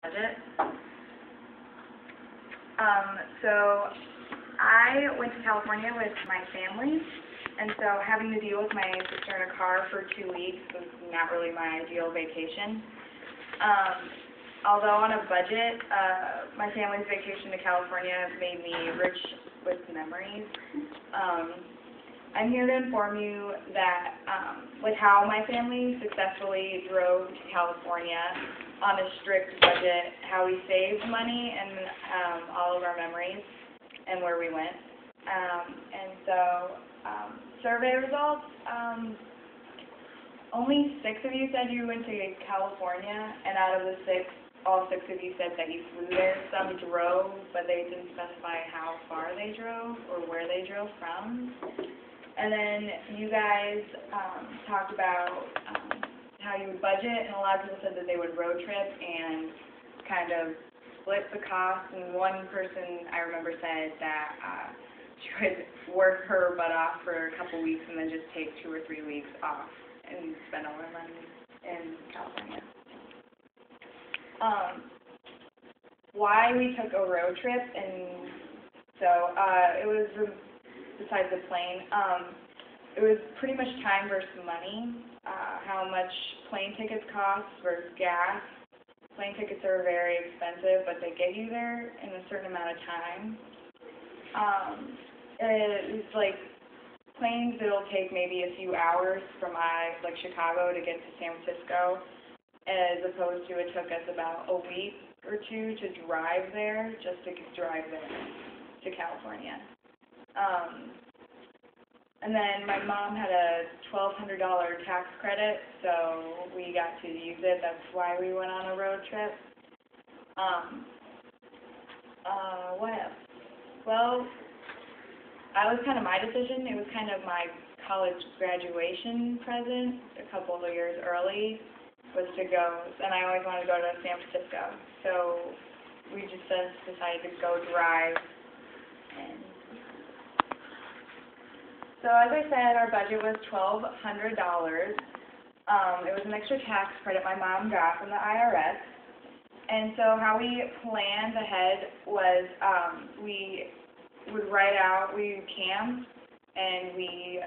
budget. So I went to California with my family, and so having to deal with my sister in a car for 2 weeks was not really my ideal vacation. Although on a budget, my family's vacation to California made me rich with memories. I'm here to inform you that with how my family successfully drove to California on a strict budget, how we saved money and all of our memories and where we went. Survey results, only 6 of you said you went to California, and out of the 6, all 6 of you said that you flew there. Some drove, but they didn't specify how far they drove or where they drove from. And then you guys talked about how you would budget, and a lot of people said that they would road trip and kind of split the cost. And one person I remember said that she would work her butt off for a couple weeks and then just take 2 or 3 weeks off and spend all her money in California. Why we took a road trip, and so it was besides the plane, it was pretty much time versus money, how much plane tickets cost versus gas. Plane tickets are very expensive, but they get you there in a certain amount of time. It's like planes, it'll take maybe a few hours from like Chicago to get to San Francisco, as opposed to it took us about a week or 2 to drive there, just to drive there to California. And then my mom had a $1,200 tax credit, so we got to use it. That's why we went on a road trip. What else? Well, that was kind of my decision. It was kind of my college graduation present a couple of years early, was to go, and I always wanted to go to San Francisco. So we just decided to go drive. And so as I said, our budget was $1,200. It was an extra tax credit my mom got from the IRS. And so how we planned ahead was we would we camped, and we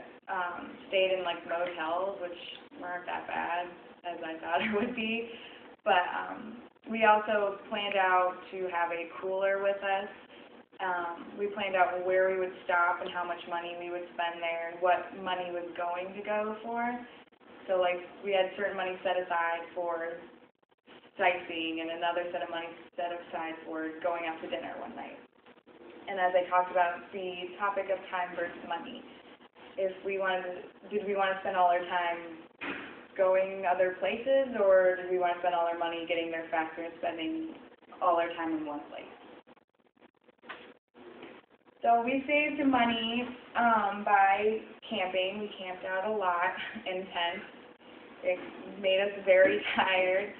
stayed in like motels, which weren't that bad as I thought it would be. But we also planned out to have a cooler with us. We planned out where we would stop and how much money we would spend there and what money was going to go for. So like we had certain money set aside for sightseeing and another set of money set aside for going out to dinner one night. And as I talked about, the topic of time versus money. If we did we want to spend all our time going other places, or did we want to spend all our money getting there faster and spending all our time in one place? So we saved money by camping. We camped out a lot in tents. It made us very tired.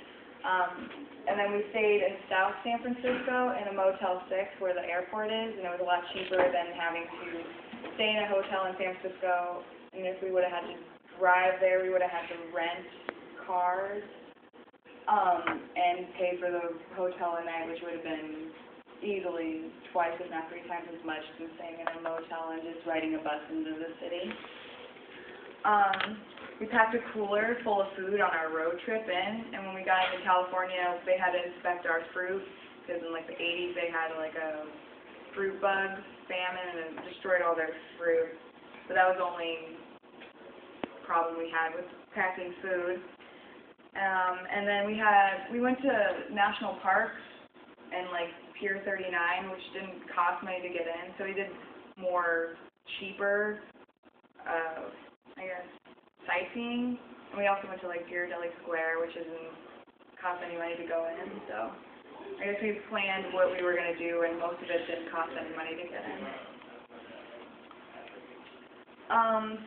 And then we stayed in South San Francisco in a Motel 6 where the airport is, and it was a lot cheaper than having to stay in a hotel in San Francisco. And if we would have had to drive there, we would have had to rent cars and pay for the hotel a night, which would have been easily twice, if not 3 times as much than staying in a motel and just riding a bus into the city. We packed a cooler full of food on our road trip in, and when we got into California, they had to inspect our fruit, because in like the 80s they had like a fruit bug, famine, and it destroyed all their fruit. So that was the only problem we had with packing food. And then we went to national parks and like Pier 39, which didn't cost money to get in, so we did more cheaper, I guess, sightseeing. And we also went to like Ghirardelli Square, which doesn't cost any money to go in, so I guess we planned what we were going to do, and most of it didn't cost any money to get in.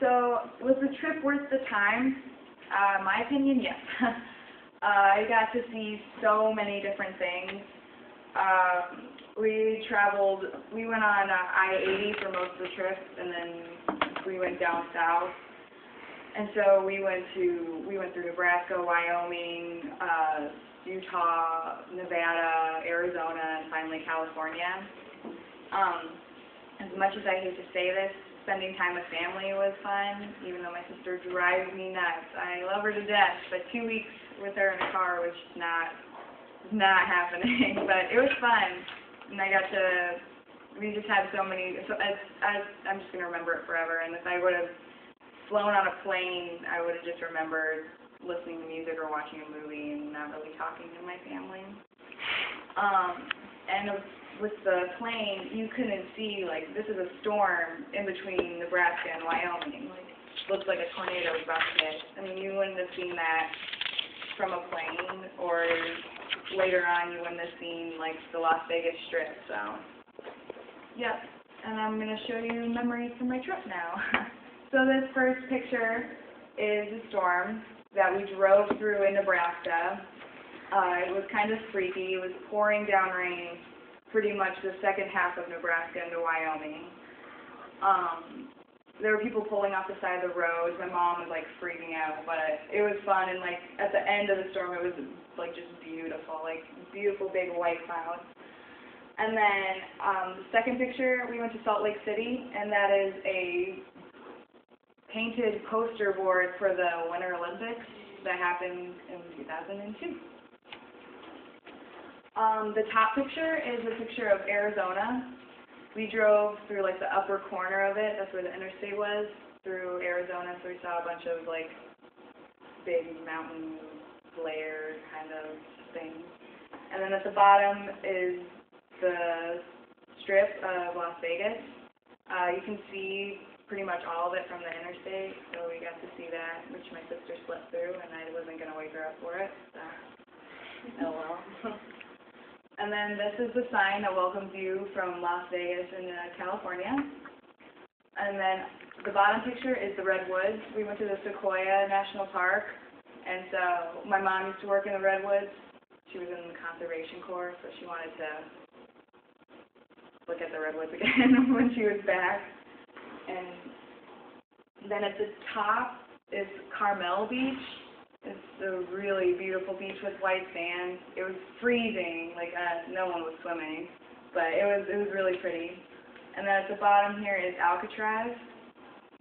So was the trip worth the time? My opinion, yes. I got to see so many different things. We went on I-80 for most of the trip, and then we went down south. And so we went through Nebraska, Wyoming, Utah, Nevada, Arizona, and finally California. As much as I hate to say this, spending time with family was fun, even though my sister drives me nuts. I love her to death, but 2 weeks with her in a car was just not happening. But it was fun, and we just had so many. I'm just gonna remember it forever. And if I would have flown on a plane, I would have just remembered listening to music or watching a movie and not really talking to my family. And with the plane, you couldn't see, like, this is a storm in between Nebraska and Wyoming. Like, looks like a tornado was about to hit. I mean, you wouldn't have seen that from a plane, or later on you wouldn't have seen, like, the Las Vegas Strip, so. Yep, and I'm going to show you memories from my trip now. So this first picture is a storm that we drove through in Nebraska. It was kind of freaky. It was pouring down rain pretty much the second half of Nebraska into Wyoming. There were people pulling off the side of the road. My mom was like freaking out, but it was fun. And like at the end of the storm, it was like just beautiful, like beautiful big white clouds. And then the second picture, we went to Salt Lake City, and that is a painted poster board for the Winter Olympics that happened in 2002. The top picture is a picture of Arizona. We drove through like the upper corner of it, that's where the interstate was, through Arizona, so we saw a bunch of like big mountain glare kind of things. And then at the bottom is the strip of Las Vegas. You can see pretty much all of it from the interstate, so we got to see that, which my sister slept through, and I wasn't going to wake her up for it, so oh well. And then this is the sign that welcomes you from Las Vegas in California. And then the bottom picture is the redwoods. We went to the Sequoia National Park, and so my mom used to work in the redwoods. She was in the Conservation Corps, so she wanted to look at the redwoods again when she was back. And then at the top is Carmel Beach. It's a really beautiful beach with white sand. It was freezing, like no one was swimming, but it was really pretty. And then at the bottom here is Alcatraz.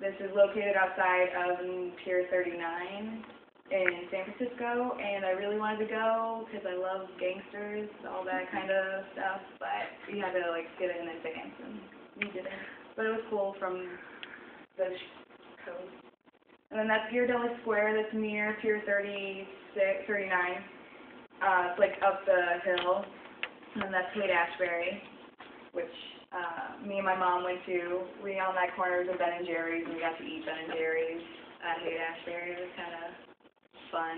This is located outside of Pier 39 in San Francisco, and I really wanted to go because I love gangsters, all that kind of stuff, but we had to like get it in advance, and we didn't. But it was cool from the coast. And then that's Ghirardelli Square, that's near Pier 39. It's like up the hill. And then that's Haight-Ashbury, which me and my mom went to. We on that corner was a Ben & Jerry's, and we got to eat Ben & Jerry's at Haight-Ashbury. It was kind of fun.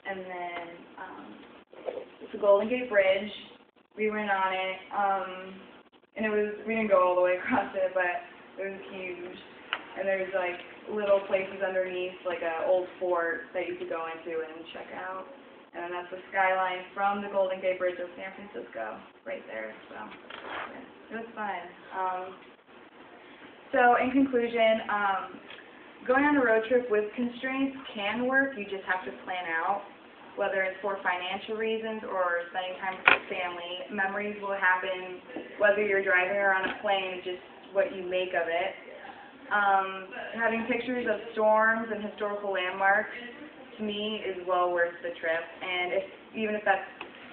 And then it's the Golden Gate Bridge. We went on it, and we didn't go all the way across it, but it was huge. And there's like little places underneath, like an old fort that you could go into and check out. And then that's the skyline from the Golden Gate Bridge of San Francisco, right there. So yeah, it was fun. So in conclusion, going on a road trip with constraints can work. You just have to plan out, whether it's for financial reasons or spending time with your family. Memories will happen whether you're driving or on a plane, just what you make of it. Having pictures of storms and historical landmarks, to me, is well worth the trip. And even if that's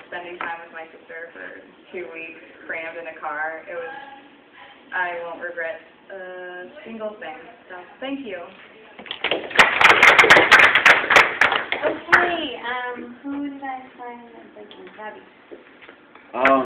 spending time with my sister for 2 weeks, crammed in a car, I won't regret a single thing. So, thank you. Okay, who did I find? I'm thinking, Gabby.